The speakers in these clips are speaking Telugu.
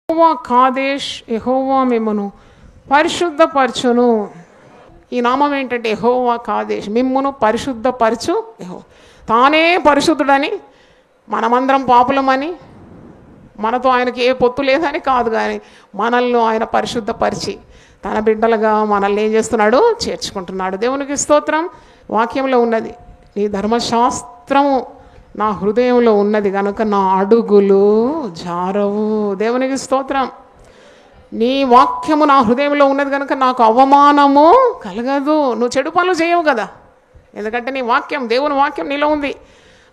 యెహోవా కాదేష్, యెహోవా మిమ్మును పరిశుద్ధపరచును. ఈ నామం ఏంటంటే యెహోవా కాదేష్, మిమ్మును పరిశుద్ధపరచు యెహోవా. తానే పరిశుద్ధుడని, మనమందరం పాపులమని, మనతో ఆయనకి ఏ పొత్తు లేదని కాదు, కానీ మనల్ని ఆయన పరిశుద్ధపరిచి తన బిడ్డలుగా మనల్ని ఏం చేస్తున్నాడు, చేర్చుకుంటున్నాడు. దేవునికి స్తోత్రం. వాక్యంలో ఉన్నది, నీ ధర్మశాస్త్రము నా హృదయంలో ఉన్నది కనుక నా అడుగులు జారవు. దేవునికి స్తోత్రం. నీ వాక్యము నా హృదయంలో ఉన్నది కనుక నాకు అవమానము కలగదు. నువ్వు చెడు పనులు చేయవు కదా, ఎందుకంటే నీ వాక్యం, దేవుని వాక్యం నీలో ఉంది.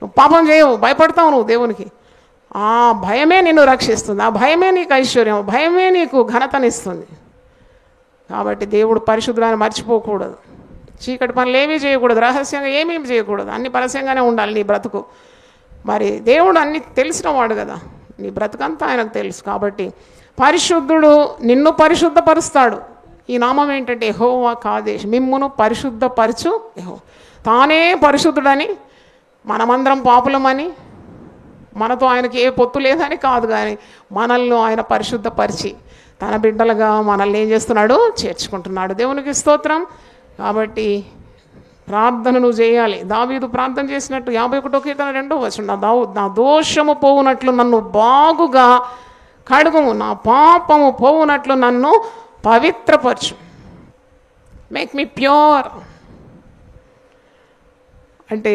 నువ్వు పాపం చేయవు, భయపడతావు నువ్వు దేవునికి. ఆ భయమే నిన్ను రక్షిస్తుంది, ఆ భయమే నీకు ఐశ్వర్యం, భయమే నీకు ఘనతనిస్తుంది. కాబట్టి దేవుడు పరిశుద్ధులను మర్చిపోకూడదు. చీకటి పనులు ఏమీ చేయకూడదు, రహస్యంగా ఏమీ చేయకూడదు, అన్ని పరస్యంగానే ఉండాలి నీ బ్రతుకు. మరి దేవుడు అన్ని తెలిసిన వాడు కదా, నీ బ్రతుకంతా ఆయనకు తెలుసు. కాబట్టి పరిశుద్ధుడు నిన్ను పరిశుద్ధపరుస్తాడు. ఈ నామం ఏంటంటే యెహోవా కాదేష్, మిమ్మును పరిశుద్ధపరచు యెహోవా. తానే పరిశుద్ధుడని, మనమందరం పాపులమని, మనతో ఆయనకి ఏ పొత్తు లేదని కాదు, కానీ మనల్ని ఆయన పరిశుద్ధపరిచి తన బిడ్డలుగా మనల్ని ఏం చేస్తున్నాడు, చేర్చుకుంటున్నాడు. దేవునికి స్తోత్రం. కాబట్టి ప్రార్థన నువ్వు చేయాలి. దావీదు ప్రార్థన చేసినట్టు 51వ కీర్తన 2వ వచనం, నా దోషము పోవునట్లు నన్ను బాగుగా కడుగుము, నా పాపము పోవునట్లు నన్ను పవిత్రపరచు. Make me pure. అంటే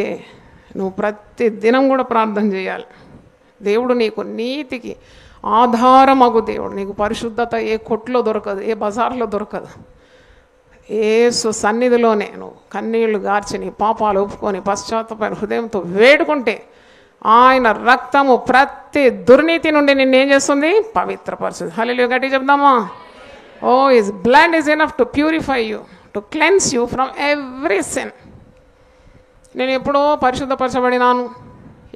నువ్వు ప్రతి దినం కూడా ప్రార్థన చేయాలి. దేవుడు నీకు నీతికి ఆధారమగు దేవుడు. నీకు పరిశుద్ధత ఏ కొట్లో దొరకదు, ఏ బజార్లో దొరకదు. యేసు సన్నిధిలోనే నువ్వు కన్నీళ్లు గార్చి నీ పాపాలు ఒప్పుకొని పశ్చాత్తాప హృదయంతో వేడుకుంటే ఆయన రక్తము ప్రతి దుర్నీతి నుండి నిన్ను ఏం చేస్తుంది, పవిత్రపరుస్తుంది. హల్లెలూయా, గట్టిగా చెప్దామా? Oh his blood is enough to purify you, to cleanse you from every sin. నేను ఎప్పుడో పరిశుద్ధపరచబడినాను,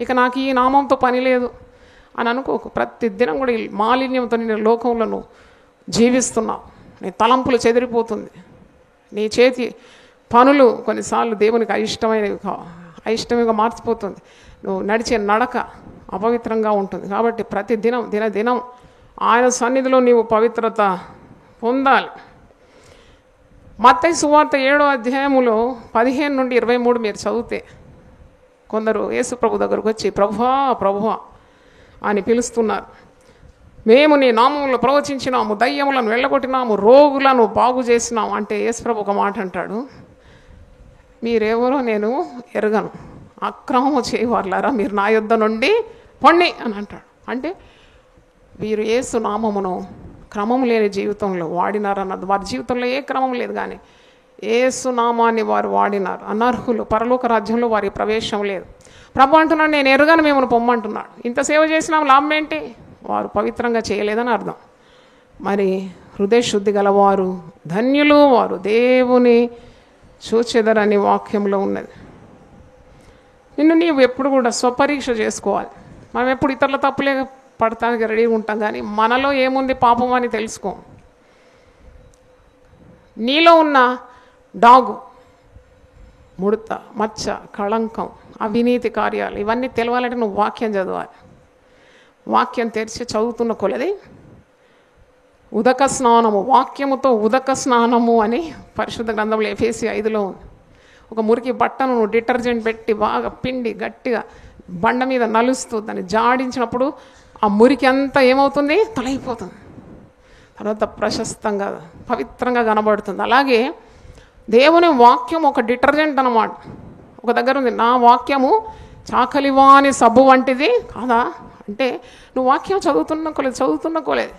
ఇక నాకు ఈ నామంతో పని లేదు అని అనుకోకు. ప్రతి దినం కూడా ఈ మాలిన్యంతో నేను లోకంలో నువ్వు జీవిస్తున్నావు. నీ తలంపులు చెదిరిపోతుంది, నీ చేతి పనులు కొన్నిసార్లు దేవునికి అయిష్టంగా మార్చిపోతుంది, నువ్వు నడిచే నడక అపవిత్రంగా ఉంటుంది. కాబట్టి ప్రతి దినం ఆయన సన్నిధిలో నీవు పవిత్రత పొందాలి. మత్తయి సువార్త 7వ అధ్యాయములో 15 నుండి 23 మీరు చదివితే, కొందరు యేసు ప్రభు దగ్గరకు వచ్చి ప్రభువా ప్రభువా అని పిలుస్తున్నారు. మేము నీ నామములో ప్రవచించినాము, దయ్యములను వెళ్ళగొట్టినాము, రోగులను బాగు చేసినాము అంటే యేసు ప్రభు ఒక మాట అంటాడు, మీరెవరో నేను ఎరగను, అక్రమము చేయవారులారా మీరు నా యొద్ద నుండి పొండి అని అంటాడు. అంటే వీరు యేసు నామమును క్రమం లేని జీవితంలో వాడినారన్నది. వారి జీవితంలో ఏ క్రమం లేదు, కానీ యేసు నామాన్ని వారు వాడినారు. అనర్హులు, పరలోక రాజ్యంలో వారి ప్రవేశం లేదు. ప్రభు అంటున్నాడు, నేను ఎరగను మిమ్మల్ని పొమ్మంటున్నాడు. ఇంత సేవ చేసినాం, లాభం ఏంటి? వారు పవిత్రంగా చేయలేదని అర్థం. మరి హృదయ శుద్ధి గలవారు ధన్యులు, వారు దేవుని చూచెదరని వాక్యంలో ఉన్నది. నిన్ను నీవు ఎప్పుడు కూడా స్వపరీక్ష చేసుకోవాలి. మనం ఎప్పుడు ఇతరుల తప్పులే పడటానికి రెడీగా ఉంటాం, కానీ మనలో ఏముంది పాపం అని తెలుసుకో. నీలో ఉన్న డాగు, ముడత, మచ్చ, కళంకం, అవినీతి కార్యాలు ఇవన్నీ తెలవాలంటే నువ్వు వాక్యం చదవాలి. వాక్యం తెరిచి చదువుతున్న కొలది ఉదక స్నానము, వాక్యముతో ఉదక స్నానము అని పరిశుద్ధ గ్రంథంలో ఎఫెసీ 5లో ఉంది. ఒక మురికి బట్టను నువ్వు డిటర్జెంట్ పెట్టి బాగా పిండి గట్టిగా బండ మీద నలుస్తూ దాన్ని జాడించినప్పుడు ఆ మురికి అంతా ఏమవుతుంది, తొలగిపోతుంది. తర్వాత ప్రశస్తంగా పవిత్రంగా కనబడుతుంది. అలాగే దేవుని వాక్యం ఒక డిటర్జెంట్ అన్నమాట. ఒక దగ్గర ఉంది, నా వాక్యము చాకలివాని సబ్బు వంటిది కాదా అంటే, నువ్వు వాక్యం చదువుతున్న కొలేదు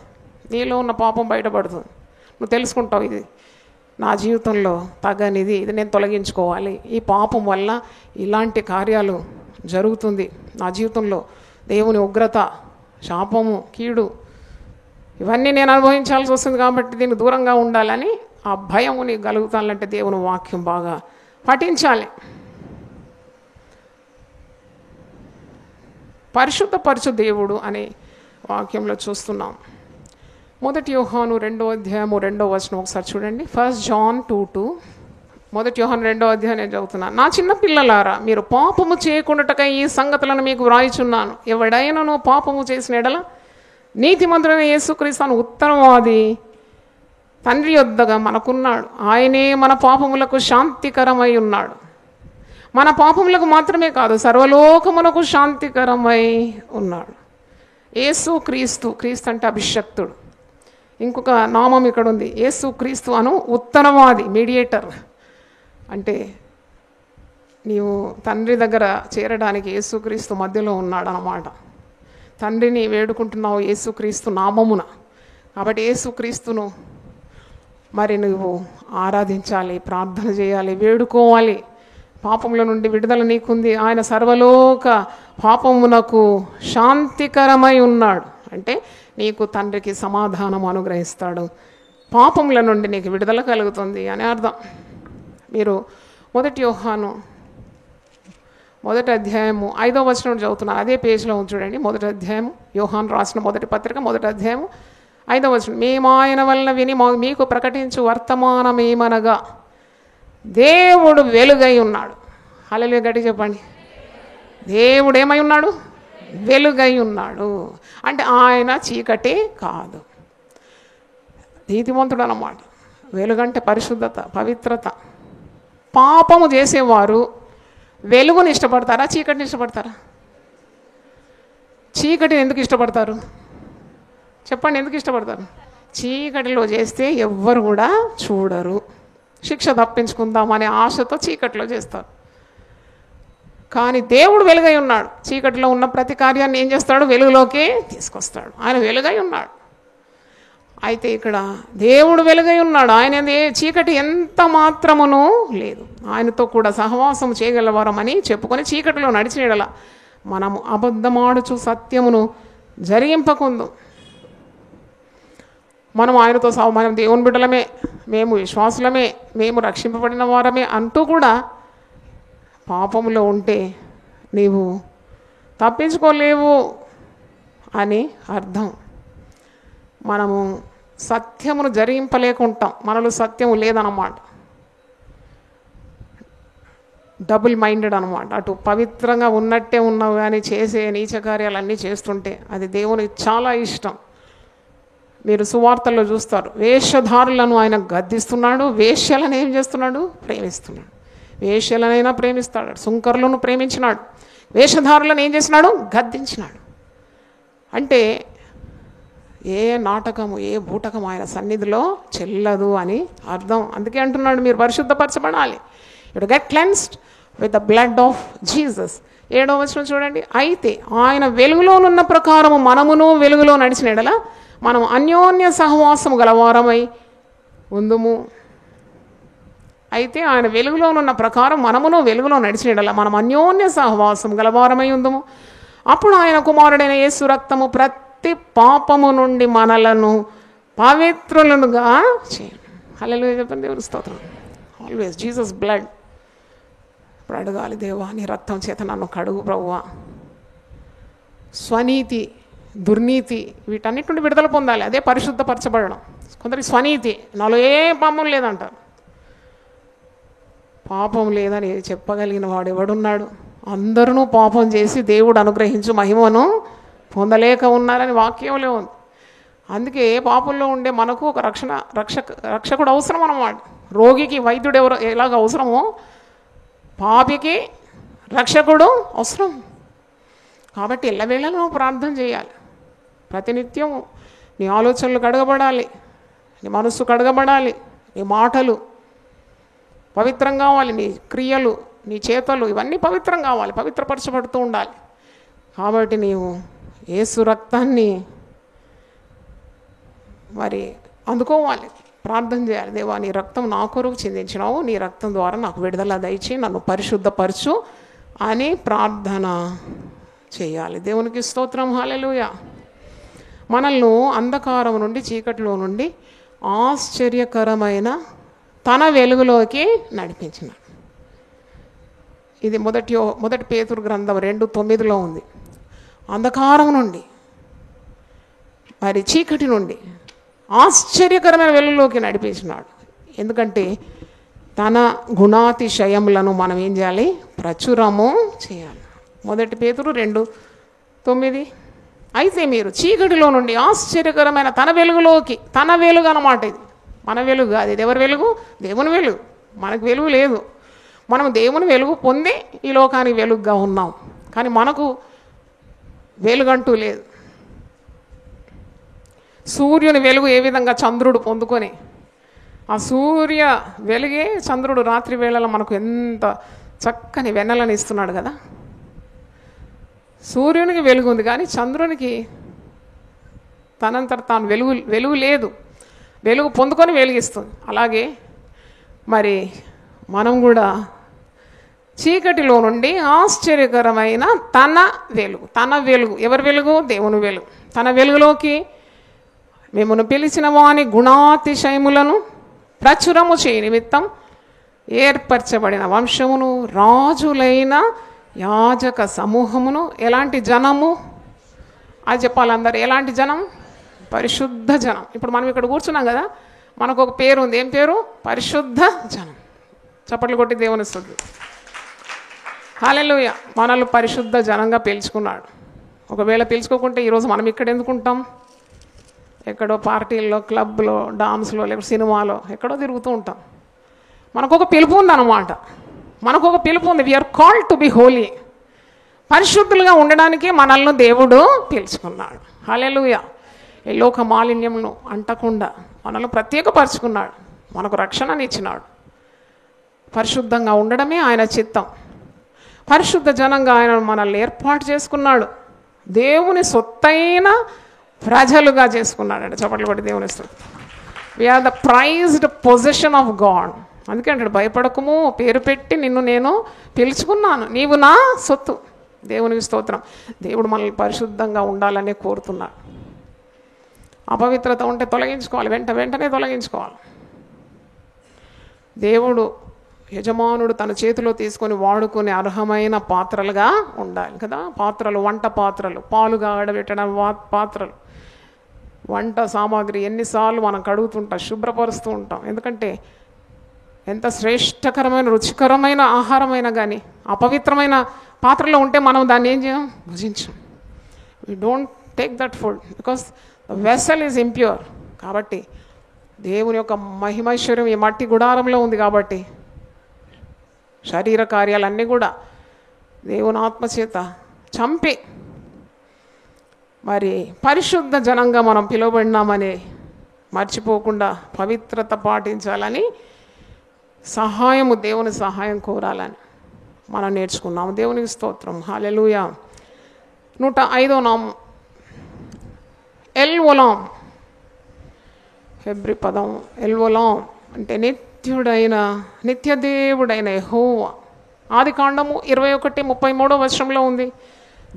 నీలో ఉన్న పాపం బయటపడుతుంది. నువ్వు తెలుసుకుంటావు, ఇది నా జీవితంలో తగనిది, ఇది నేను తొలగించుకోవాలి, ఈ పాపం వల్ల ఇలాంటి కార్యాలు జరుగుతుంది నా జీవితంలో, దేవుని ఉగ్రత, శాపము, కీడు ఇవన్నీ నేను అనుభవించాల్సి వస్తుంది, కాబట్టి దీనికి దూరంగా ఉండాలని ఆ భయం నీకు కలుగుతానంటే దేవుని వాక్యం బాగా పఠించాలి. పరిశుద్ధపరచు దేవుడు అనే వాక్యంలో చూస్తున్నాం. 1 యోహాను 2వ అధ్యాయము 2వ వచనం ఒకసారి చూడండి. 1 John 2:2. 1 యోహాను 2వ అధ్యాయం నేను చదువుతున్నాను. నా చిన్న పిల్లలారా, మీరు పాపము చేయకుండాటకై ఈ సంగతులను మీకు వ్రాయిచున్నాను. ఎవడైనను పాపము చేసిన ఎడల నీతిమంతుడైన యేసుక్రీస్తు ఉత్తరవాది తండ్రి యొద్దగా మనకున్నాడు. ఆయనే మన పాపములకు శాంతికరమై ఉన్నాడు. మన పాపములకు మాత్రమే కాదు, సర్వలోకమునకు శాంతికరమై ఉన్నాడు. యేసుక్రీస్తు, క్రీస్తు అంటే అభిషక్తుడు. ఇంకొక నామం ఇక్కడ ఉంది, యేసుక్రీస్తు అను ఉత్తరవాది, మీడియేటర్. అంటే నీవు తండ్రి దగ్గర చేరడానికి యేసుక్రీస్తు మధ్యలో ఉన్నాడు అన్నమాట. తండ్రిని వేడుకుంటున్నావు యేసుక్రీస్తు నామమున. కాబట్టి యేసుక్రీస్తును మరి నువ్వు ఆరాధించాలి, ప్రార్థన చేయాలి, వేడుకోవాలి. పాపముల నుండి విడుదల నీకుంది. ఆయన సర్వలోక పాపమునకు శాంతికరమై ఉన్నాడు. అంటే నీకు తండ్రికి సమాధానం అనుగ్రహిస్తాడు, పాపముల నుండి నీకు విడుదల కలుగుతుంది అని అర్థం. మీరు 1 యోహాను 1వ అధ్యాయము 5వ వచనం చదువుతున్నారు, అదే పేజీలో చూడండి. 1వ అధ్యాయము, యోహాను రాసిన మొదటి పత్రిక 1వ అధ్యాయము 5వ వచనం. మేము ఆయన వలన విని మీకు ప్రకటించు వర్తమానమేమనగా దేవుడు వెలుగై ఉన్నాడు. హల్లెలూయా, గట్టిగా చెప్పండి. దేవుడు ఏమై ఉన్నాడు? వెలుగై ఉన్నాడు. అంటే ఆయన చీకటి కాదు, నీతిమంతుడు అన్నమాట. వెలుగంటే పరిశుద్ధత, పవిత్రత. పాపము చేసేవారు వెలుగుని ఇష్టపడతారా, చీకటిని ఇష్టపడతారా? చీకటిని ఎందుకు ఇష్టపడతారు చెప్పండి? ఎందుకు ఇష్టపడతారు? చీకటిలో చేస్తే ఎవ్వరు కూడా చూడరు, శిక్ష తప్పించుకుందామనే ఆశతో చీకటిలో చేస్తారు. కానీ దేవుడు వెలుగై ఉన్నాడు. చీకటిలో ఉన్న ప్రతి కార్యాన్ని ఏం చేస్తాడు? వెలుగులోకి తీసుకొస్తాడు. ఆయన వెలుగై ఉన్నాడు. అయితే ఇక్కడ దేవుడు వెలుగై ఉన్నాడు. ఆయన చీకటి ఎంత మాత్రమును లేదు. ఆయనతో కూడా సహవాసం చేయగలవారమని చెప్పుకొని చీకటిలో నడిచేయడల మనము అబద్ధమాడుచు సత్యమును జరిగింపకుందు. మనం ఆయనతో మనం దేవుని బిడ్డలమే, మేము విశ్వాసులమే, మేము రక్షింపబడిన వారమే అంటూ కూడా పాపంలో ఉంటే నీవు తప్పించుకోలేవు అని అర్థం. మనము సత్యమును జరిగింపలేకుంటాం, మనలో సత్యము లేదన్నమాట. డబుల్ మైండెడ్ అనమాట. అటు పవిత్రంగా ఉన్నట్టే ఉన్నావు కానీ చేసే నీచ కార్యాలన్నీ చేస్తుంటే అది దేవునికి చాలా ఇష్టం. మీరు సువార్తల్లో చూస్తారు, వేషధారులను ఆయన గద్దిస్తున్నాడు, వేశ్యలను ఏం చేస్తున్నాడు? ప్రేమిస్తున్నాడు. వేశ్యలనైనా ప్రేమిస్తాడు, సుంకరులను ప్రేమించినాడు, వేషధారులను ఏం చేసినాడు? గద్దించినాడు. అంటే ఏ నాటకము, ఏ బూటకం ఆయన సన్నిధిలో చెల్లదు అని అర్థం. అందుకే అంటున్నాడు, మీరు పరిశుద్ధపరచబడాలి. You get cleansed with the blood of Jesus. 7వ వచనం చూడండి. అయితే ఆయన వెలుగులోనున్న ప్రకారము మనమును వెలుగులో నడిచిన ఎడల మనం అన్యోన్య సహవాసము గలవారమై ఉందుము. అయితే ఆయన వెలుగులోనున్న ప్రకారం మనమును వెలుగులో నడిచిన ఎడల మనం అన్యోన్య సహవాసం గలవారమై ఉందుము. అప్పుడు ఆయన కుమారుడైన యేసు రక్తము ప్రతి పాపము నుండి మనలను పవిత్రులుగా చేయను. హల్లెలూయా చెప్పండి, దేవుని స్తోత్రం. Always Jesus blood. ఇప్పుడు అడగాలి, దేవా నీ రక్తం చేత నన్ను కడుగు ప్రభువా. స్వనీతి, దుర్నీతి వీటన్నిటి నుండి విడుదల పొందాలి, అదే పరిశుద్ధపరచబడడం. కొందరికి స్వనీతి, నాలో ఏ పాపం లేదంటారు. పాపం లేదని చెప్పగలిగిన వాడు ఎవడున్నాడు? అందరూ పాపం చేసి దేవుడు అనుగ్రహించు మహిమను పొందలేక ఉన్నారని వాక్యంలో ఉంది. అందుకే పాపంలో ఉండే మనకు ఒక రక్షకుడు అవసరం అన్నమాట. రోగికి వైద్యుడు ఎలాగ అవసరమో పాపికి రక్షకుడు అవసరం. కాబట్టి ఎల్లవేళలా నువ్వు ప్రార్థన చేయాలి. ప్రతినిత్యం నీ ఆలోచనలు కడగబడాలి, నీ మనస్సు కడగబడాలి, నీ మాటలు పవిత్రం కావాలి, నీ క్రియలు, నీ చేతలు ఇవన్నీ పవిత్రం కావాలి, పవిత్రపరచబడుతూ ఉండాలి. కాబట్టి నీవు యేసు రక్తాన్ని మరి అందుకోవాలి, ప్రార్థన చేయాలి. దేవా నీ రక్తం నా కొరకు చిందించినావు, నీ రక్తం ద్వారా నాకు విడుదల దయచి నన్ను పరిశుద్ధపరచు అని ప్రార్థన చేయాలి. దేవునికి స్తోత్రం. హల్లెలూయా. మనల్ని అంధకారం నుండి, చీకటిలో నుండి ఆశ్చర్యకరమైన తన వెలుగులోకి నడిపించినాడు. ఇది మొదటి పేతురు గ్రంథం 2:9 ఉంది. అంధకారం నుండి మరి చీకటి నుండి ఆశ్చర్యకరమైన వెలుగులోకి నడిపించినాడు. ఎందుకంటే తన గుణాతిశయములను మనం ఏం చేయాలి? ప్రచురము చేయాలి. మొదటి పేతురు 2:9 అయితే మీరు చీకటిలో నుండి ఆశ్చర్యకరమైన తన వెలుగులోకి, తన వెలుగు అన్నమాట ఇది, మన వెలుగు కాదు, ఇది ఎవరి వెలుగు? దేవుని వెలుగు. మనకు వెలుగు లేదు, మనం దేవుని వెలుగు పొంది ఈ లోకానికి వెలుగుగా ఉన్నాం, కానీ మనకు వెలుగంటూ లేదు. సూర్యుని వెలుగు ఏ విధంగా చంద్రుడు పొందుకొని, ఆ సూర్య వెలుగే చంద్రుడు రాత్రి వేళలో మనకు ఎంత చక్కని వెన్నెలను ఇస్తున్నాడు కదా. సూర్యునికి వెలుగు ఉంది కానీ చంద్రునికి తనంతట తాను వెలుగు లేదు, వెలుగు పొందుకొని వెలిగిస్తుంది. అలాగే మరి మనం కూడా చీకటిలో నుండి ఆశ్చర్యకరమైన తన వెలుగు, ఎవరి వెలుగు? దేవుని వెలుగు. తన వెలుగులోకి మిమ్మల్ని పిలిచిన వాని గుణాతిశయములను ప్రచురము చేయ నిమిత్తం ఏర్పరచబడిన వంశమును, రాజులైన యాజక సమూహమును. ఎలాంటి జనము అది చెప్పాలి అందరు? ఎలాంటి జనం? పరిశుద్ధ జనం. ఇప్పుడు మనం ఇక్కడ కూర్చున్నాం కదా, మనకు ఒక పేరు ఉంది. ఏం పేరు? పరిశుద్ధ జనం. చప్పట్లు కొట్టి దేవుని స్తుతి. హల్లెలూయా. మనల్ని పరిశుద్ధ జనంగా పిలుచుకున్నాడు. ఒకవేళ పిలుచుకోకుంటే ఈరోజు మనం ఇక్కడ ఎందుకుంటాం? ఎక్కడో పార్టీల్లో, క్లబ్లో, డాన్స్లో, లేకపోతే సినిమాలో ఎక్కడో తిరుగుతూ ఉంటాం. మనకు ఒక పిలుపు ఉందన్నమాట, మనకు ఒక పిలుపు ఉంది. We're called to be holy. పరిశుద్ధులుగా ఉండడానికి మనల్ని దేవుడు పిలుచుకున్నాడు. హల్లెలూయా. ఈ లోక మాలిన్యమును అంటకుండా మనల్ని ప్రత్యేకపరుచుకున్నాడు, మనకు రక్షణని ఇచ్చినాడు. పరిశుద్ధంగా ఉండడమే ఆయన చిత్తం. పరిశుద్ధ జనంగా ఆయన మనల్ని ఏర్పాటు చేసుకున్నాడు, దేవుని సొత్తైన ప్రజలుగా చేసుకున్నాడు అంటే. చప్పట్లు కొట్టి దేవుని స్తుతి. We're the prized position of God. అందుకే అంటాడు, భయపడకము, పేరు పెట్టి నిన్ను నేను పిలుచుకున్నాను, నీవు నా సొత్తు. దేవునికి స్తోత్రం. దేవుడు మనల్ని పరిశుద్ధంగా ఉండాలనే కోరుతున్నాడు. అపవిత్రత ఉంటే తొలగించుకోవాలి, వెంటనే తొలగించుకోవాలి. దేవుడు యజమానుడు తన చేతిలో తీసుకొని వాడుకునే అర్హమైన పాత్రలుగా ఉండాలి కదా. పాత్రలు, వంట పాత్రలు, పాలుగా ఆడబెట్టడం పాత్రలు, వంట సామాగ్రి ఎన్నిసార్లు మనం కడుగుతుంటాం, శుభ్రపరుస్తూ ఉంటాం. ఎందుకంటే ఎంత శ్రేష్టకరమైన రుచికరమైన ఆహారమైనా కానీ అపవిత్రమైన పాత్రలో ఉంటే మనం దాన్ని ఏం చేయం? భుజించం. We don't take that food because the vessel is impure. కాబట్టి దేవుని యొక్క మహిమైశ్వర్యం ఈ మట్టి గుడారంలో ఉంది కాబట్టి శరీర కార్యాలన్నీ కూడా దేవుని ఆత్మచేత చంపి మరి పరిశుద్ధ జనంగా మనం పిలువబడినామని మర్చిపోకుండా పవిత్రత పాటించాలని సహాయము, దేవుని సహాయం కోరాలని మనం నేర్చుకున్నాము. దేవునికి స్తోత్రం. హల్లెలూయా. 105వ నామం ఎల్ ఒలాం. హెబ్రీ పదం ఎల్ ఒలాం అంటే నిత్యదేవుడైన యెహోవా. ఆది కాండము 21:33 ఉంది.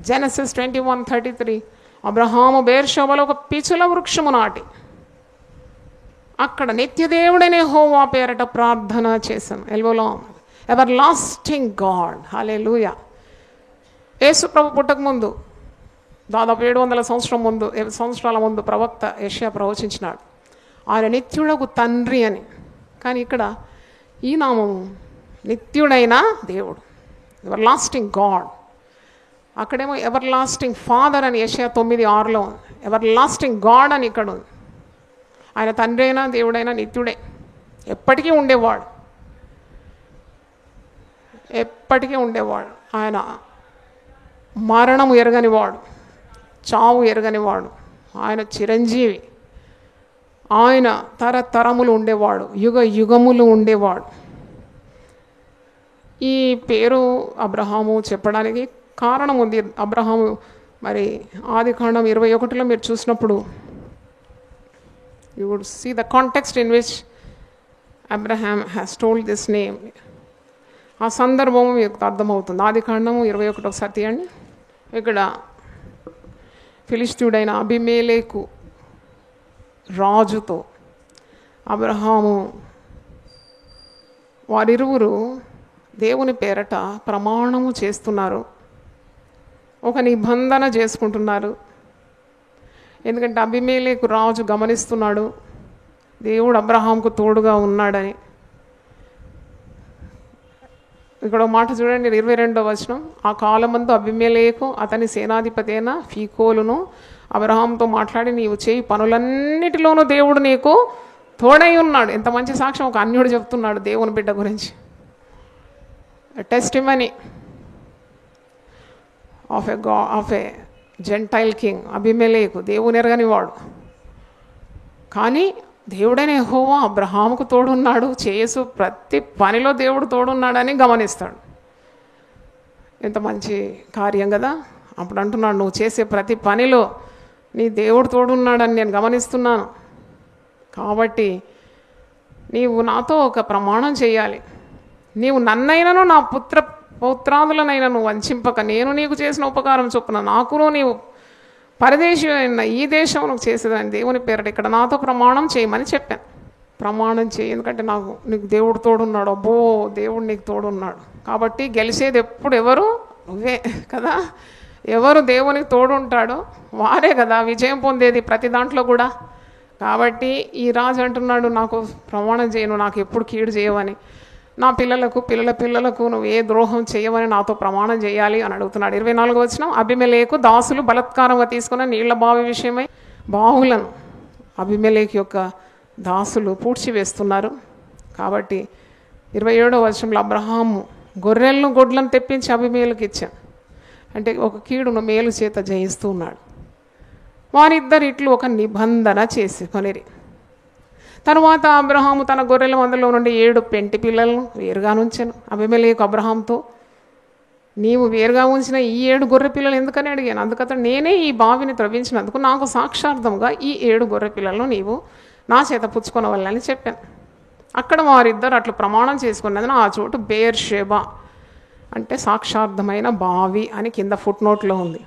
జెనసిస్ 21:33. అబ్రహాము బేర్షెబాలో ఒక పిచుల వృక్షము నాటి అక్కడ నిత్యదేవుడైన యెహోవా పేరట ప్రార్థన చేశాను. ఎల్వోలాం, ఎవర్ లాస్టింగ్ గాడ్. హల్లెలూయా. యేసు ప్రభు పుట్టక ముందు దాదాపు 700 సంవత్సరాల ముందు ప్రవక్త యెషయా ప్రవచించినాడు, ఆయన నిత్యుడకు తండ్రి అని. కానీ ఇక్కడ ఈ నామము నిత్యుడైన దేవుడు, ఎవర్ లాస్టింగ్ గాడ్. అక్కడేమో ఎవర్ లాస్టింగ్ ఫాదర్ అని యెషయా 9:6 ఎవర్ లాస్టింగ్ గాడ్ అని ఇక్కడ ఉంది. ఆయన తండ్రి అయినా దేవుడైనా నిత్యుడే, ఎప్పటికీ ఉండేవాడు, ఎప్పటికీ ఉండేవాడు. ఆయన మరణము ఎరగనివాడు, చావు ఎరగనివాడు, ఆయన చిరంజీవి, ఆయన తరతరములు ఉండేవాడు, యుగ యుగములు ఉండేవాడు. ఈ పేరు అబ్రహాము చెప్పడానికి కారణం ఉంది. అబ్రహాము మరి ఆది కాండం 21లో మీరు చూసినప్పుడు you would see the context in which Abraham has told this name. ఆ సందర్భము మీకు అర్థమవుతుంది. ఆది కాండము 21 ఒకసారి తీయండి. ఇక్కడ ఫిలిష్తీయుడైన అబీమెలెకు రాజుతో అబ్రహాము వారిరువురు దేవుని పేరట ప్రమాణము చేస్తున్నారు, ఒక నిబంధన చేసుకుంటున్నారు. ఎందుకంటే అబీమెలెకు రాజు గమనిస్తున్నాడు దేవుడు అబ్రహాంకు తోడుగా ఉన్నాడని. ఇక్కడ మాట చూడండి, 22వ వచనం. ఆ కాలమందు అబీమెలెకు అతని సేనాధిపతి అయిన ఫీకోలును అబ్రహాంతో మాట్లాడి, నీవు చేయి పనులన్నిటిలోనూ దేవుడు నీకు తోడై ఉన్నాడు. ఎంత మంచి సాక్ష్యం ఒక అన్యుడు చెప్తున్నాడు దేవుని బిడ్డ గురించి. Testimony of a gentile king అబీమెలెకు, దేవుని ఎరగని వాడు. కానీ దేవుడైన యెహోవా అబ్రహాముకు తోడున్నాడు, చేసు ప్రతి పనిలో దేవుడు తోడున్నాడని గమనిస్తాడు. ఎంత మంచి కార్యం కదా. అప్పుడు అంటున్నాడు, నువ్వు చేసే ప్రతి పనిలో నీ దేవుడు తోడున్నాడని నేను గమనిస్తున్నాను. కాబట్టి నీవు నాతో ఒక ప్రమాణం చేయాలి. నీవు నన్నైనను నా పౌత్రాదులనైనను వంచింపక, నేను నీకు చేసిన ఉపకారం చొప్పున నాకును నీవు పరదేశి అయిన ఈ దేశం చేసేదని దేవుని పేరట ఇక్కడ నాతో ప్రమాణం చేయమని చెప్పాను. ప్రమాణం చేయి, ఎందుకంటే నీకు దేవుడు తోడున్నాడు. అబ్బో, దేవుడు నీకు తోడున్నాడు. కాబట్టి గెలిచేది ఎప్పుడు ఎవరు? నువ్వే కదా. ఎవరు దేవునికి తోడుంటాడో వారే కదా విజయం పొందేది ప్రతి దాంట్లో కూడా. కాబట్టి ఈ రాజు అంటున్నాడు, నాకు ప్రమాణం చేయను, నాకు ఎప్పుడు కీడు చేయవని, నా పిల్లలకు పిల్లల పిల్లలకు నువ్వు ఏ ద్రోహం చేయవని నాతో ప్రమాణం చేయాలి అని అడుగుతున్నాడు. 24వ వచనం. అబీమెలెకు దాసులు బలత్కారంగా తీసుకున్న నీళ్ల బావి విషయమై బావులను అబీమెలెకు యొక్క దాసులు పూడ్చివేస్తున్నారు. కాబట్టి 27వ వచనంలో అబ్రహాము గొర్రెలను గొడ్లను తెప్పించి అబీమెలెకు ఇచ్చాను. అంటే ఒక కీడును మేలు చేత జయిస్తూ ఉన్నాడు. వారిద్దరు ఇట్లు ఒక నిబంధన చేసుకొనిరి. తరువాత అబ్రహాము తన గొర్రెల మందలో నుండి 7 పెంటి పిల్లలను వేరుగా ఉంచాను. అబీమెలెకు అబ్రహాంతో, నీవు వేరుగా ఉంచిన ఈ 7 గొర్రె పిల్లలు ఎందుకని అడిగాను. అందుకతడు, నేనే ఈ బావిని త్రవ్వించినందుకు నాకు సాక్షార్థంగా ఈ 7 గొర్రె పిల్లలను నీవు నా చేత పుచ్చుకొనవల్లని చెప్పాను. అక్కడ వారిద్దరు అట్లు ప్రమాణం చేసుకున్నదని ఆ చోటు బెయేర్షెబా అంటే సాక్షార్థమైన బావి అని కింద ఫుట్ నోట్లో ఉంది.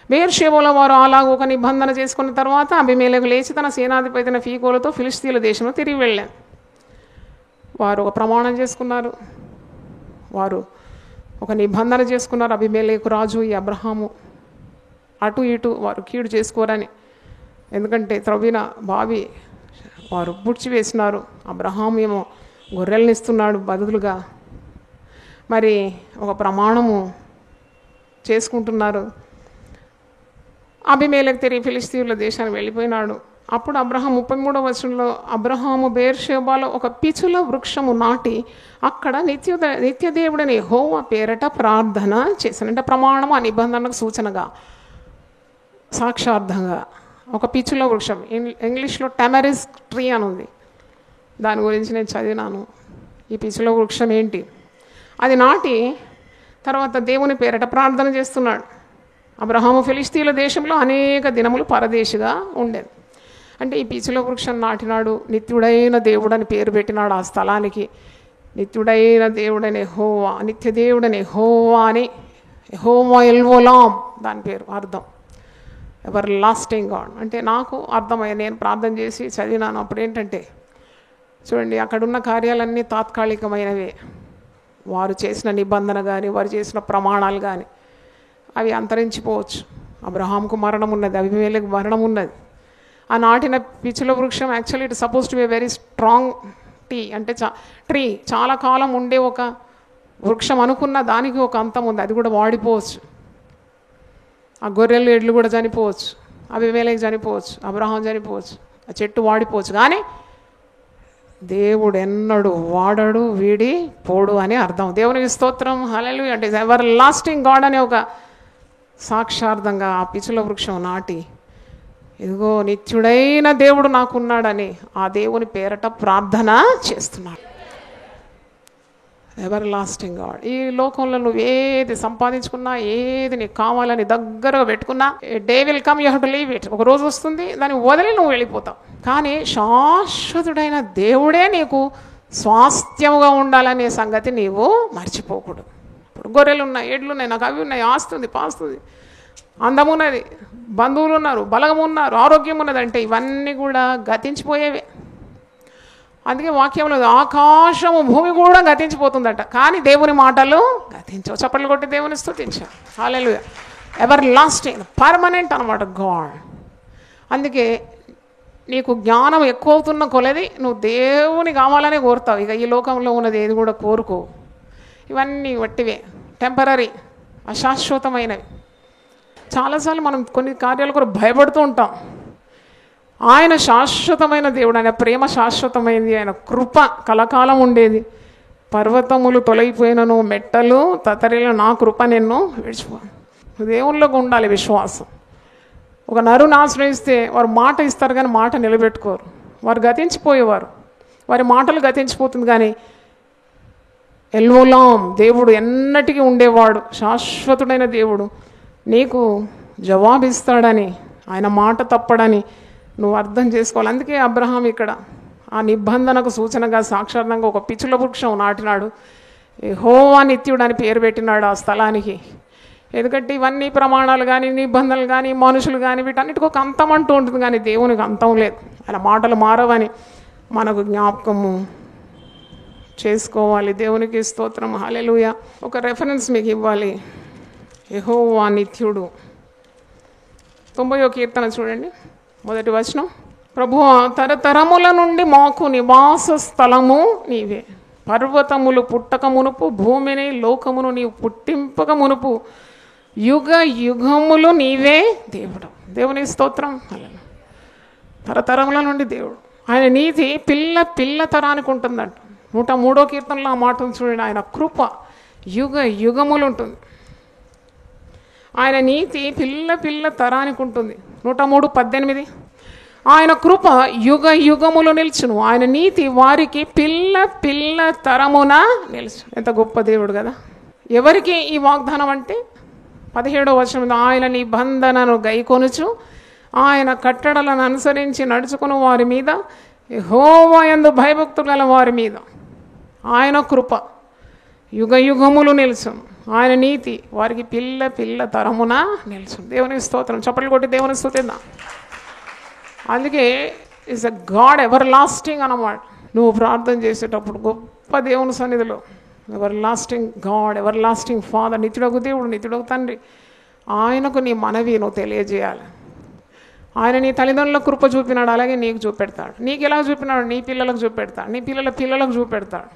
బెయేర్షెబాలో వారు అలాగ ఒక నిబంధన చేసుకున్న తర్వాత అబీమెలెకు లేచి తన సేనాధిపతి ఫీకోలతో ఫిలిష్తీయుల దేశంలో తిరిగి వెళ్ళాను. వారు ఒక ప్రమాణం చేసుకున్నారు, వారు ఒక నిబంధన చేసుకున్నారు. అబీమెలెకు రాజు, ఈ అబ్రహాము అటు ఇటు వారు కీడు చేసుకోరని. ఎందుకంటే త్రవ్విన బావి వారు పూడ్చివేసినారు. అబ్రహాము ఏమో గొర్రెలను ఇస్తున్నాడు బదులుగా. మరి ఒక ప్రమాణము చేసుకుంటున్నారు. అబీమెలెకు తిరిగి ఫిలిష్తీయుల దేశానికి వెళ్ళిపోయినాడు. అప్పుడు అబ్రహాము 33వ వచనంలో, అబ్రహాము బెయేర్షెబాలో ఒక పిచుల వృక్షము నాటి అక్కడ నిత్యదేవుడని యెహోవా పేరట ప్రార్థన చేశాను. అంటే ప్రమాణము ఆ నిబంధనకు సూచనగా సాక్షార్థంగా ఒక పిచుల వృక్షం, ఇంగ్లీష్లో టెమరిస్ ట్రీ అని ఉంది. దాని గురించి నేను చదివినాను. ఈ పిచుల వృక్షం ఏంటి? అది నాటి తర్వాత దేవుని పేరట ప్రార్థన చేస్తున్నాడు. అబ్రహాము ఫిలిష్తీయుల దేశంలో అనేక దినములు పరదేశిగా ఉండేది. అంటే ఈ పిచుల వృక్షం నాటినాడు. నిత్యుడైన దేవుడని పేరు పెట్టినాడు ఆ స్థలానికి. నిత్యుడైన దేవుడని యెహోవా, నిత్యదేవుడని యెహోవా అని, యెహోవా ఎల్ఓలాం దాని పేరు అర్థం. ఎవర్ లాస్టింగ్ గాడ్ అంటే నాకు అర్థమయ్యే, నేను ప్రార్థన చేసి చదివినాను. అప్పుడు ఏంటంటే చూడండి, అక్కడున్న కార్యాలన్నీ తాత్కాలికమైనవే. వారు చేసిన నిబంధన కానీ వారు చేసిన ప్రమాణాలు కానీ అవి అంతరించిపోవచ్చు. అబ్రహాముకు మరణం ఉన్నది, అబీమెలెకు మరణం ఉన్నది. ఆ నాటిన పిచుల వృక్షం actually it suppose to be very strong అంటే ట్రీ, చాలా కాలం ఉండే ఒక వృక్షం అనుకున్న దానికి ఒక అంతం ఉంది. అది కూడా వాడిపోవచ్చు. ఆ గొర్రెలు ఎడ్లు కూడా చనిపోవచ్చు, అబీమెలెకు చనిపోవచ్చు, అబ్రహాం చనిపోవచ్చు, ఆ చెట్టు వాడిపోవచ్చు. కానీ దేవుడు ఎన్నడు వాడడు, వీడి పోడు అని అర్థం. దేవునికి స్తోత్రం, హల్లెలూయా. అంటే ఎవర్ లాస్టింగ్ గాడ్ అనే ఒక సాక్షార్థంగా ఆ పిచుల వృక్షం నాటి, ఇదిగో నిత్యుడైన దేవుడు నాకున్నాడని ఆ దేవుని పేరట ప్రార్థన చేస్తున్నాడు. Ever lasting God. ఈ లోకంలో నువ్వు ఏది సంపాదించుకున్నా, ఏది నీకు కావాలని దగ్గరగా పెట్టుకున్నా, day will come, you have to leave it. ఒక రోజు వస్తుంది, దాన్ని వదిలి నువ్వు వెళ్ళిపోతావు. కానీ శాశ్వతుడైన దేవుడే నీకు స్వాస్థ్యముగా ఉండాలనే సంగతి నీవు మర్చిపోకూడదు. ఇప్పుడు గొర్రెలు ఉన్నాయి, ఎడ్లు ఉన్నాయి, నాకు అవి ఉన్నాయి, ఆస్తుంది పాస్తుంది, అందమున్నది, బంధువులు ఉన్నారు, బలగము ఉన్నారు, ఆరోగ్యం ఉన్నది, అంటే ఇవన్నీ కూడా గతించిపోయేవే. అందుకే వాక్యంలో ఆకాశము భూమి కూడా గతించిపోతుందట, కానీ దేవుని మాటలు గతించవు. చప్పట్లు కొట్టి దేవుని స్తుతించారు. హల్లెలూయా. ఎవర్ లాస్టింగ్, పర్మనెంట్ అనమాట గాడ్. అందుకే నీకు జ్ఞానం ఎక్కువ అవుతున్న కొలది నువ్వు దేవుని కావాలనే కోరుతావు. ఇక ఈ లోకంలో ఉన్నది ఏది కూడా కోరుకో. ఇవన్నీ వట్టివే, టెంపరీ, అశాశ్వతమైనవి. చాలాసార్లు మనం కొన్ని కార్యాలు కూడా భయపడుతూ ఉంటాం. ఆయన శాశ్వతమైన దేవుడు, ఆయన ప్రేమ శాశ్వతమైంది, ఆయన కృప కలకాలం ఉండేది. పర్వతములు తొలగిపోయినను, మెట్టలు తతరిలో నా కృప నిన్ను విడిచిపో. దేవుళ్ళకు ఉండాలి విశ్వాసం. ఒక నరుని ఆశ్రయిస్తే వారు మాట ఇస్తారు కానీ మాట నిలబెట్టుకోరు. వారు గతించిపోయేవారు, వారి మాటలు గతించిపోతుంది. కానీ ఎల్వోలాం దేవుడు ఎన్నటికీ ఉండేవాడు, శాశ్వతుడైన దేవుడు. నీకు జవాబిస్తాడని, ఆయన మాట తప్పడని నువ్వు అర్థం చేసుకోవాలి. అందుకే అబ్రహాం ఇక్కడ ఆ నిబంధనకు సూచనగా సాక్షాత్తంగా ఒక పిచ్చుల వృక్షం నాటినాడు. యెహోవా నిత్యుడు అని పేరు పెట్టినాడు ఆ స్థలానికి. ఎందుకంటే ఇవన్నీ ప్రమాణాలు కానీ, నిబంధనలు కానీ, మనుషులు కానీ, వీటన్నిటికి ఒక అంతం అంటూ ఉంటుంది. కానీ దేవునికి అంతం లేదు. ఆయన మాటలు మారవని మనకు జ్ఞాపకము చేసుకోవాలి. దేవునికి స్తోత్రం, హల్లెలూయా. ఒక రెఫరెన్స్ మీకు ఇవ్వాలి. యెహోవా నిత్యుడు, 90వ కీర్తన చూడండి, మొదటి వచనం. ప్రభువా, తరతరముల నుండి మాకు నివాస స్థలము నీవే. పర్వతములు పుట్టక మునుపు, భూమిని లోకమును నీవు పుట్టింపక మునుపు, యుగ యుగములు నీవే దేవుడు. దేవుని స్తోత్రం. తరతరముల నుండి దేవుడు. ఆయన నీతి పిల్ల పిల్ల తరానికి ఉంటుందంట. 103వ కీర్తనలో ఆ మాటను చూడండి. ఆయన కృప యుగ యుగములు ఉంటుంది. ఆయన నీతి పిల్ల పిల్ల తరానికి ఉంటుంది. 103:18. ఆయన కృప యుగ యుగములు నిలుచును, ఆయన నీతి వారికి పిల్ల పిల్ల తరమున నిలుచు. ఎంత గొప్ప దేవుడు కదా. ఎవరికి ఈ వాగ్దానం అంటే 17వ వచనం, ఆయన నిబంధనను గైకొనుచు ఆయన కట్టడలను అనుసరించి నడుచుకుని వారి మీద, యెహోవా యందు భయభక్తులు గల వారి మీద ఆయన కృప యుగ యుగములు నిలుచును, ఆయన నీతి వారికి పిల్ల పిల్ల తరమున నిలుచును. దేవునికి స్తోత్రం. చప్పట్లు కొట్టి దేవుని స్తుతిద్దాం. అందుకే is a God everlasting అన్నమాట. నువ్వు ప్రార్థన చేసేటప్పుడు గొప్ప దేవుని సన్నిధిలో everlasting God, everlasting father, నిత్యుడకు దేవుడు, నిత్యుడకు తండ్రి, ఆయనకు నీ మనవి నువ్వు తెలియజేయాలి. ఆయన నీ తల్లిదండ్రుల కృప చూపినాడు, అలాగే నీకు చూపెడతాడు. నీకు ఎలా చూపినాడు, నీ పిల్లలకు చూపెడతాడు, నీ పిల్లల పిల్లలకు చూపెడతాడు.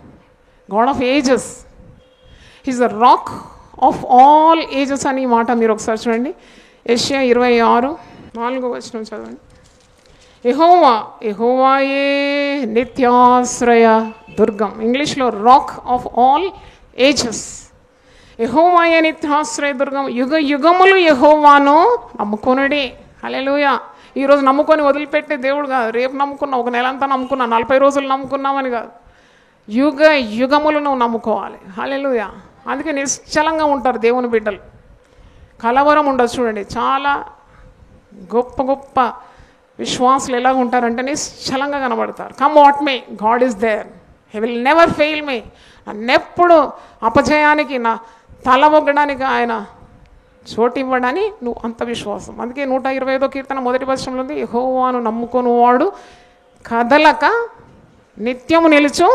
God of ages, he's the rock of all ages అని మాట మీరు ఒకసారి చూడండి. యెషయా 26:4 వచనం చదవండి. యెహోవా, యెహోవాయే నిత్యాశ్రయ దుర్గం. ఇంగ్లీష్లో రాక్ ఆఫ్ ఆల్ ఏజెస్. యెహోవాయే నిత్యాశ్రయ దుర్గం. యుగ యుగములు యెహోవాను నమ్ముకొనుడి. హల్లెలూయా. ఈరోజు నమ్ముకొని వదిలిపెట్టే దేవుడు కాదు. రేపు నమ్ముకున్నావు, ఒక నెలంతా నమ్ముకున్నా, 40 రోజులు నమ్ముకున్నామని కాదు. యుగ యుగములు నువ్వు నమ్ముకోవాలి. హల్లెలూయా. అందుకే నిశ్చలంగా ఉంటారు దేవుని బిడ్డలు. కలవరం ఉండదు. చూడండి, చాలా గొప్ప గొప్ప విశ్వాసులు ఎలాగ ఉంటారంటే నిశ్చలంగా కనబడతారు. Come what may, God is there, he will never fail me. నన్నెప్పుడు అపజయానికి, నా తల ఒగ్గడానికి ఆయన చోటు ఇవ్వడని నువ్వు అంత విశ్వాసం. అందుకే 125వ కీర్తన మొదటి వచనంలో ఉంది, యెహోవాను నమ్ముకొని వాడు కదలక నిత్యము నిలుచు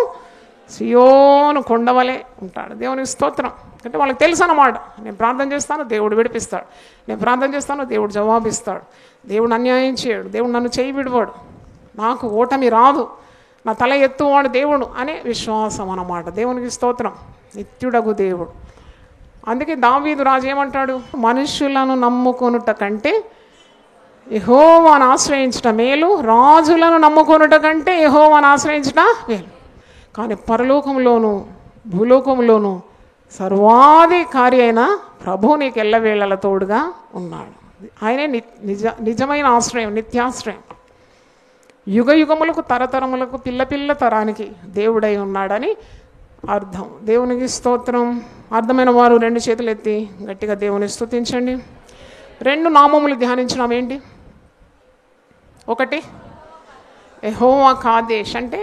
సియోను కొండవలే ఉంటాడు. దేవునికి స్తోత్రం. అంటే వాళ్ళకి తెలుసు అన్నమాట, నేను ప్రార్థన చేస్తాను దేవుడు విడిపిస్తాడు, నేను ప్రార్థన చేస్తాను దేవుడు జవాబిస్తాడు, దేవుడు అన్యాయం చేయడు, దేవుడు నన్ను చేయి విడివాడు, నాకు ఓటమి రాదు, నా తల ఎత్తువాడు దేవుడు అనే విశ్వాసం అన్నమాట. దేవునికి స్తోత్రం. నిత్యుడగు దేవుడు. అందుకే దావీదు రాజు ఏమంటాడు, మనుషులను నమ్ముకొనుట కంటే యెహోవాను ఆశ్రయించుట మేలు, రాజులను నమ్ముకొనుట కంటే యెహోవాను ఆశ్రయించుట మేలు. కానీ పరలోకంలోను భూలోకంలోను సర్వాధికారి అయిన ప్రభు నీకు ఎల్లవేళల తోడుగా ఉన్నాడు. ఆయనే నిజమైన ఆశ్రయం, నిత్యాశ్రయం. యుగ యుగములకు తరతరములకు పిల్ల పిల్ల తరానికి దేవుడై ఉన్నాడని అర్థం. దేవునికి స్తోత్రం. అర్థమైన వారు 2 చేతులు ఎత్తి గట్టిగా దేవుని స్తుతించండి. 2 నామములు ధ్యానించినాం. ఏంటి? 1 యెహోవా కాదేశ్, అంటే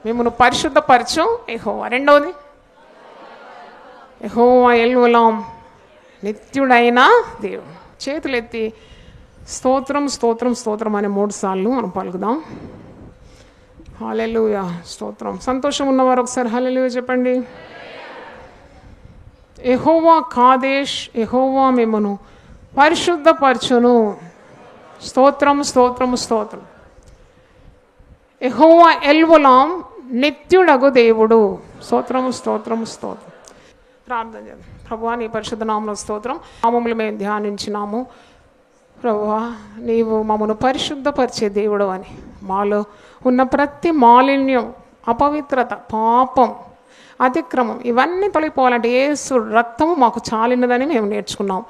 మిమ్మల్ని పరిశుద్ధపరచు యెహోవా. 2వది యెహోవా ఎల్వలాం, నిత్యుడైన దేవుడు. చేతులు ఎత్తి స్తోత్రం స్తోత్రం స్తోత్రం అని 3 సార్లు మనం పలుకుదాం. హల్లెలూయా. స్తోత్రం. సంతోషం ఉన్నవారు ఒకసారి హల్లెలూయా చెప్పండి. యెహోవా కాదేశ్, యెహోవా మిమ్మును పరిశుద్ధపరచును. స్తోత్రం స్తోత్రం స్తోత్రం. యెహోవా ఎల్వలాం, నిత్యుడగు దేవుడు. స్తోత్రం స్తోత్రం స్తోత్రం. ప్రార్థన చేద్దాం. ప్రభువా, నీ పరిశుద్ధ నామమున స్తోత్రం. నామములు మేము ధ్యానించినాము. ప్రభువా, నీవు మమ్మను పరిశుద్ధపరిచే దేవుడు అని, మాలో ఉన్న ప్రతి మాలిన్యం, అపవిత్రత, పాపం, అతిక్రమం ఇవన్నీ తొలగిపోవాలంటే యేసు రక్తము మాకు చాలినదని మేము నేర్చుకున్నాం.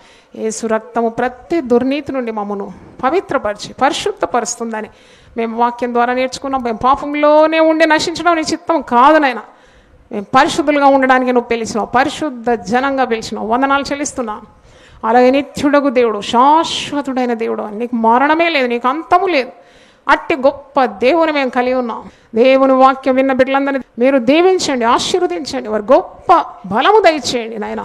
యేసు రక్తము ప్రతి దుర్నీతి నుండి మమ్మను పవిత్రపరిచి పరిశుద్ధపరుస్తుందని మేము వాక్యం ద్వారా నేర్చుకున్నాం. మేము పాపంలోనే ఉండి నశించడం నీ చిత్తం కాదు నాయనా. మేము పరిశుద్ధులుగా ఉండడానికి నువ్వు పిలిచినావు, పరిశుద్ధ జనంగా పిలిచినావు. వందనాలు చెల్లిస్తున్నాను. అలాగే నిత్యుడగు దేవుడు, శాశ్వతుడైన దేవుడు అని, నీకు మరణమే లేదు, నీకు అంతము లేదు. అట్టి గొప్ప దేవుని మేము కలిగి ఉన్నాం. దేవుని వాక్యం విన్న బిడ్డలందరినీ మీరు దీవించండి, ఆశీర్వదించండి, వారు గొప్ప బలము దయచేయండి నాయన.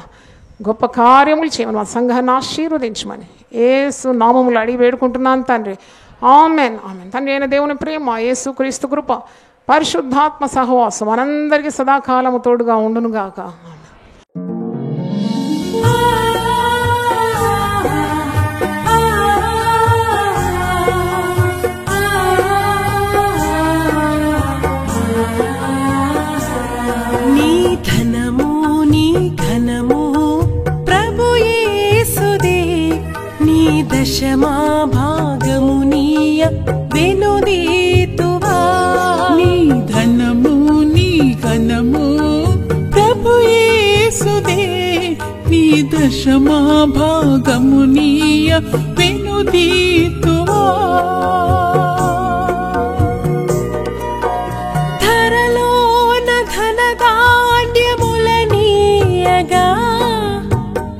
గొప్ప కార్యములు చేయమని, మా సంఘాన్ని ఆశీర్వదించమని యేసు నామములు అడిగి వేడుకుంటున్నాను తండ్రి. Amen, amen. తండ్రి అయిన దేవుని ప్రేమ, యేసు క్రీస్తు కృప, పరిశుద్ధాత్మ సహవాసం మనందరికీ సదాకాలము తోడుగా ఉండునుగాక. నీ ధనము నీ ఘనము ప్రభు యేసుదే, నీ దశమా భాగము నీయ వెనుదీతువా. నీ ధనము నీ ఘనము ప్రభు యేసుదే, నీ దశమా భాగము నీయ వెనుదీతువా. ధరలోన ధనధాన్యములనీయగా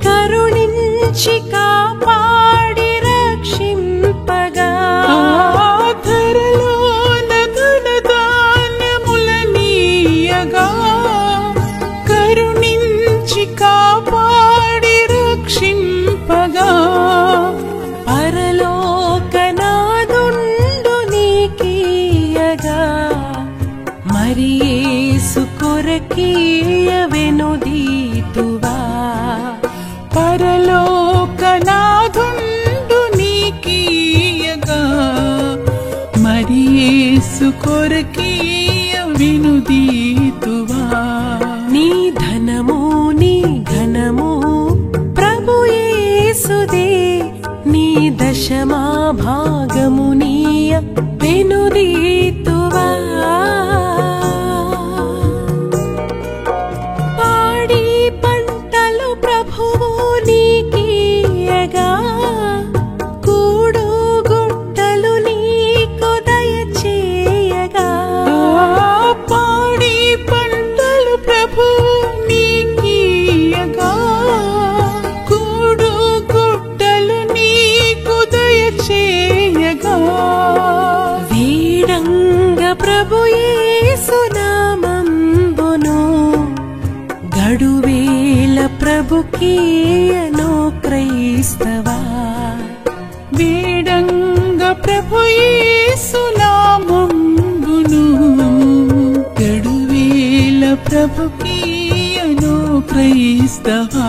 కరుణించి కాపాడి రక్షింపగా. ధరలోన ధనధాన్యములనీయగా కరుణించి కాపాడి రక్షింపగా. పరలోకనాదుండు నీకీయగా మరి యేసు కొరకీయ వెనుదీతువా. పరలోకనాథుండు నీకీయగా మరి యేసు కొరకీయ వెనుదీతువా. నీ ధనము నీ ఘనము ప్రభు యేసుదే, నీ దశమా భాగము నీయ వెనుదీతువా. పాడి పంటలు ప్రభువు నీకీయగా కూడు గుట్టలు నీకు దయచేయగా. పాడి పంటలు ప్రభు నీకీయగా కూడు గుట్టలు నీకు దయచేయగా. వీడంగ ప్రభు యేసు నామంబును గడువేల ప్రభుకీయను క్రైస్తవా. వేడంగ ప్రభు యేసు నామంబును గడువేల ప్రభుకీయను క్రైస్తవా.